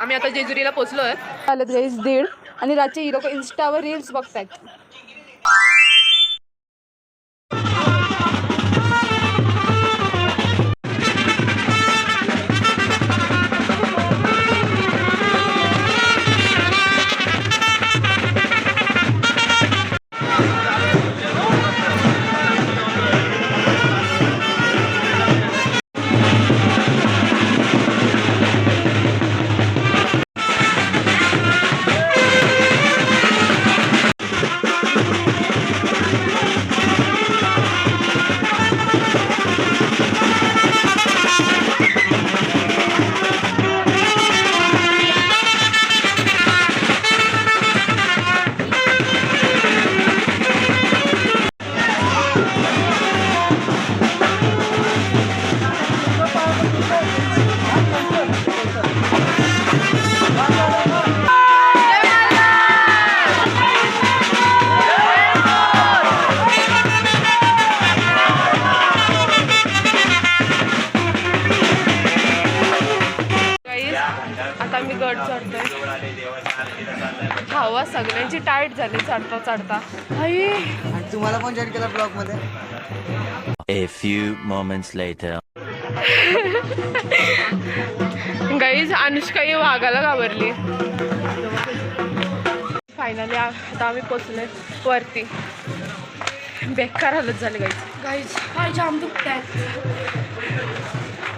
आम्ही आता जेजुरीला पोहोचलोय. आलेत गाईस 1:30 आणि रातचे ही लोक इन्स्टावर रील्स बघतायत. आता मी गड चढतोय. हवा सगळ्यांची टाईट झाली चढता चढता. तुम्हाला पण जॉईन केला ब्लॉग मध्ये. A few moments later. Guys Anushka ही वाघाला घाबरली. फायनली आता आम्ही पोचलोय वरती. बेकार हालत झाली गाईज. पाय जाम दुखतायत.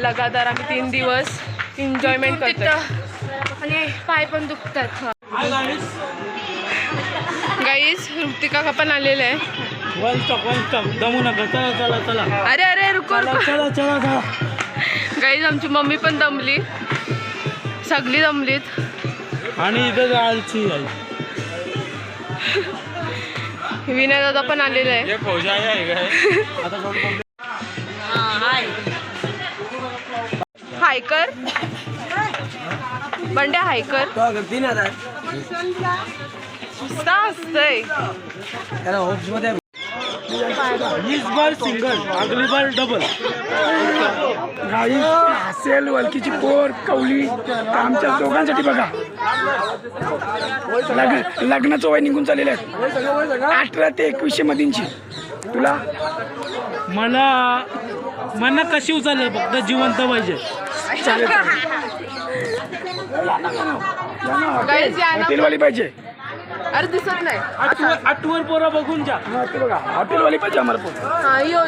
लगातार आम्ही 3 दिवस एन्जॉयमेंट करतोय आणि पाय पण दुखतात. गाईज ऋतिका पण आलेले आहे. वन स्टॉप दमू नका. चला चला चला. अरे रुको चला चला चला. गाईज आमची मम्मी पण दमली. सगळी दमलीत. आणि इथं जायची विनय दादा पण आलेला आहे. हायकर बंड्या हायकर असतंय. बार सिंगल अगली बार डबल. गाई असेल वलकीची पोर कवली आमच्या दोघांसाठी बघा. लग्नाचं वय निघून चाललेलं आहे. 18 ते 21 मधींची. तुला मला कशी उचलले फक्त जिवंत पाहिजे. हॉटेलवाली पाहिजे. अरे दिसत नाही. आठवर पोरं बघून जा. ते बघा हॉटेलवाली पाहिजे आम्हाला पोर. हा यो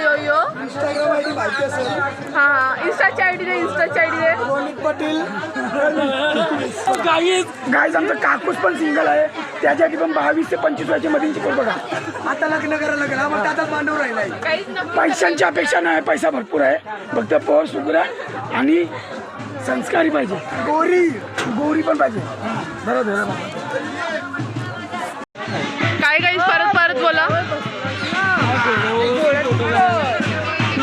इंस्टाग्राम आयडी माहिती असेल. हा इंस्टाची आयडी दे. इंस्टाची आयडी दे. रोनिक पाटील. गाईज आमचं काकूस पण सिंगल आहे. त्याच्यासाठी पण 22 ते 25 वयाच्या मधींची पोर बघा. आता लग्न करायला लागेल. मग त्याचा बांधव राहिलाय. पैशांची अपेक्षा नाही. पैसा भरपूर आहे. फक्त पोर सुगरा आणि संस्कारी पाहिजे. गोरी पण पाहिजे. काय गाईज परत बोला.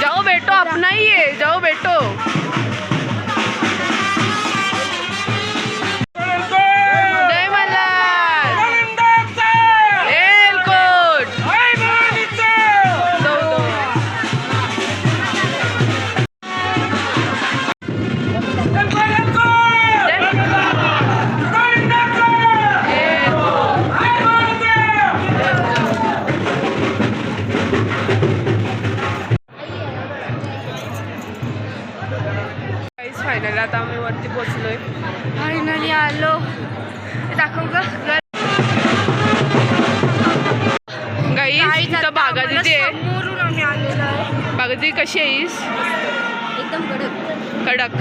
जाओ बेटो अपना ही है. जाओ बेटो. जय मल्हार. एलकोट. फायनली आता आम्ही वरती पोहोचलोय. फायनली आलो. दाखव ग गाईस. इथं बागाजी आहे. बागाजी कशी आहेस? एकदम कडक.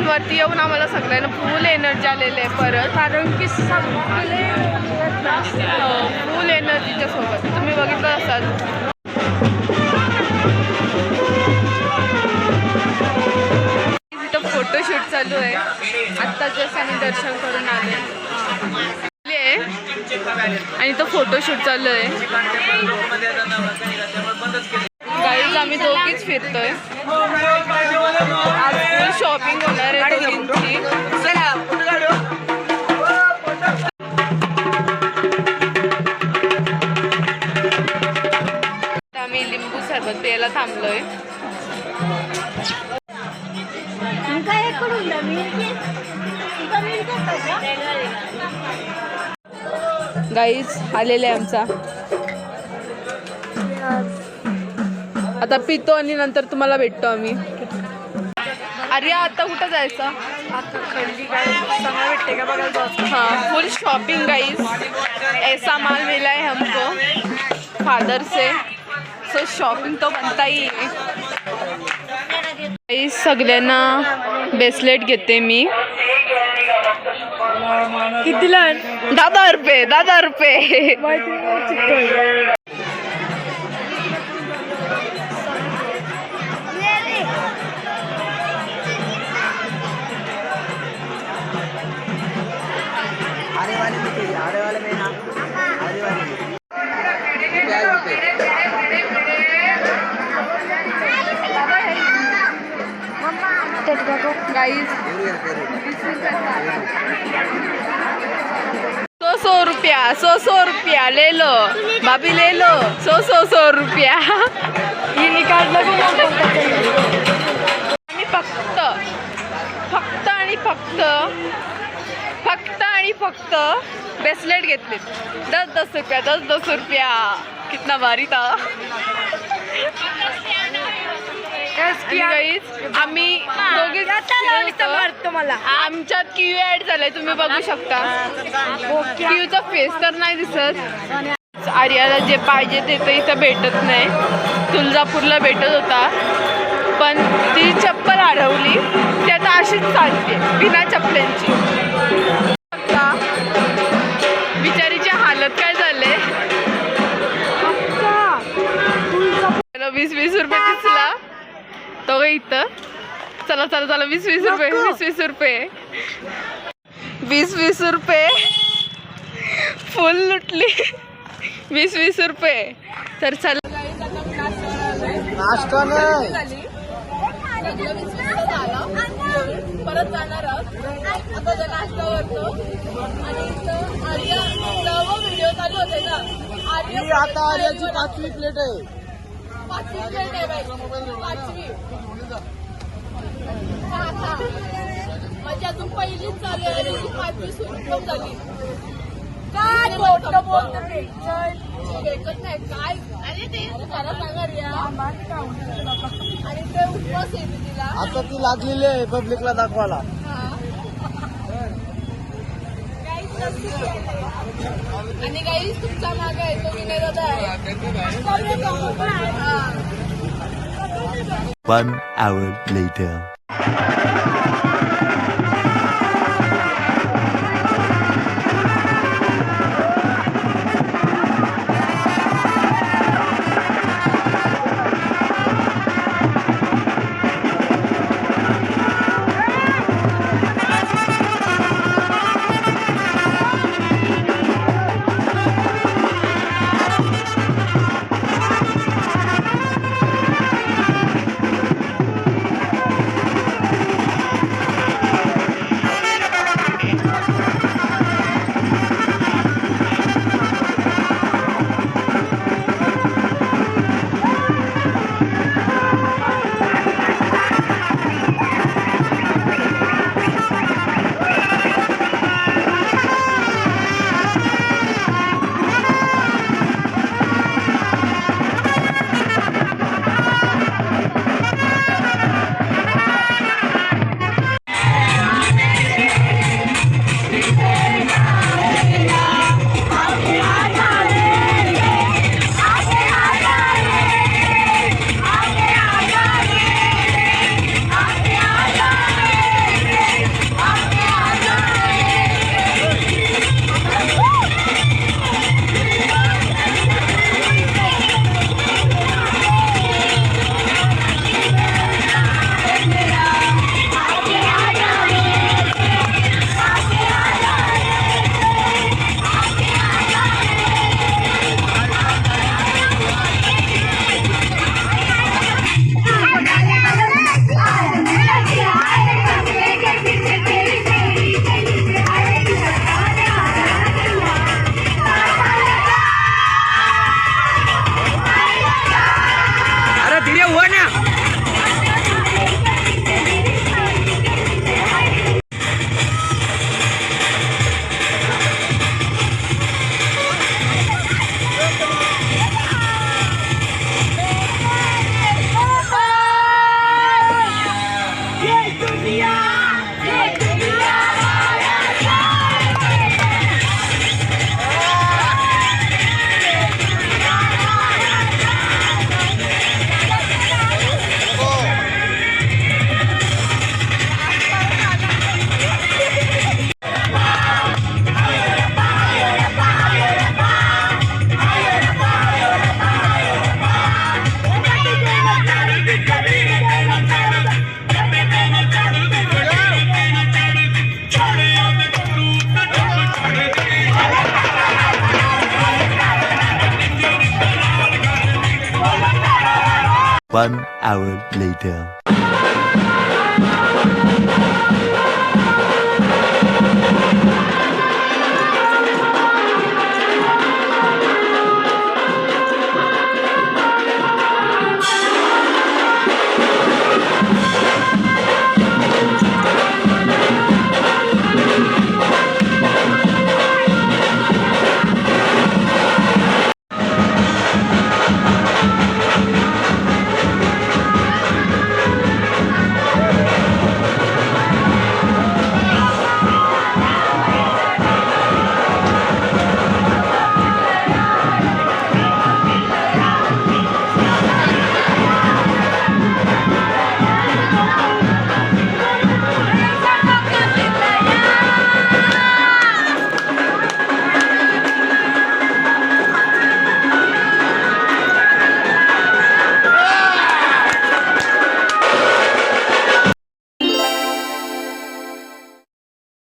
वरती येऊन आम्हाला सगळ्यांना फुल एनर्जी आलेली आहे परत. कारण की फुल एनर्जी दर्शन करून आले आणि तो फोटोशूट चालू आहे. गाईज आम्ही दोघीच फिरतोय. आज फुल शॉपिंग होणार आहे दोघींची. आम्ही लिंबू सरबत प्यायला थांबलोय. गाईज आलेले आमचा. आता पितो आणि नंतर तुम्हाला भेटतो आम्ही. अरे आता कुठं जायचं? भेटते का बघायला. हाँ फुल शॉपिंग गाइस. ऐसा माल मिला है हमको फादर से, सो शॉपिंग तो बनता ही है. गाइस सगळ्यांना ब्रेसलेट घेते मी. कितीला? 10 रुपये. 10 रुपये. आरे वाले में ना, आरे वाले में गाइस 100 रुपया. 100 रुपया ले लो भाभी, ले लो. 100 रुपया. आणि फक्त ब्रेसलेट घेतले. 10 रुपया. 10 रुपया. कितना भारी था. आम्ही दोघीच आमच्यात क्यू ऍड झालाय, तुम्ही बघू शकता. क्यूचा फेस तर नाही दिसत. आर्याला जे पाहिजे ते तर इथं भेटत नाही. तुळजापूरला भेटत होता पण ती चप्पल हरवली. ती आता अशीच चालते बिना चप्पलांची. बिचारीची हालत काय झाले. 20 रुपये दिसला तो इथं. चला 20 रुपये. 20 रुपये. 20 रुपये फुल लुटली. 20 रुपये. तर चला नाश्ता नाही. परत जाणार आहोत. आता नाश्ता करतो आणि व्हिडिओ चालू होते ना. आता आर्याची 5वी प्लेट आहे. 5वी प्लेट आहे बाई. 5वी म्हणजे अजून पहिलीच चालू आहे. 5वी सुरू झाली. काय बोलतो भेटत नाही काय. अरे ते खरं सांगा रिया. आणि ते उपवास आहे तिला. आता ती लागलेली आहे पब्लिकला दाखवायला. आणि काही तुमचा माग आहे तो विनय दादा आहे. 1 hour later. 1 hour later.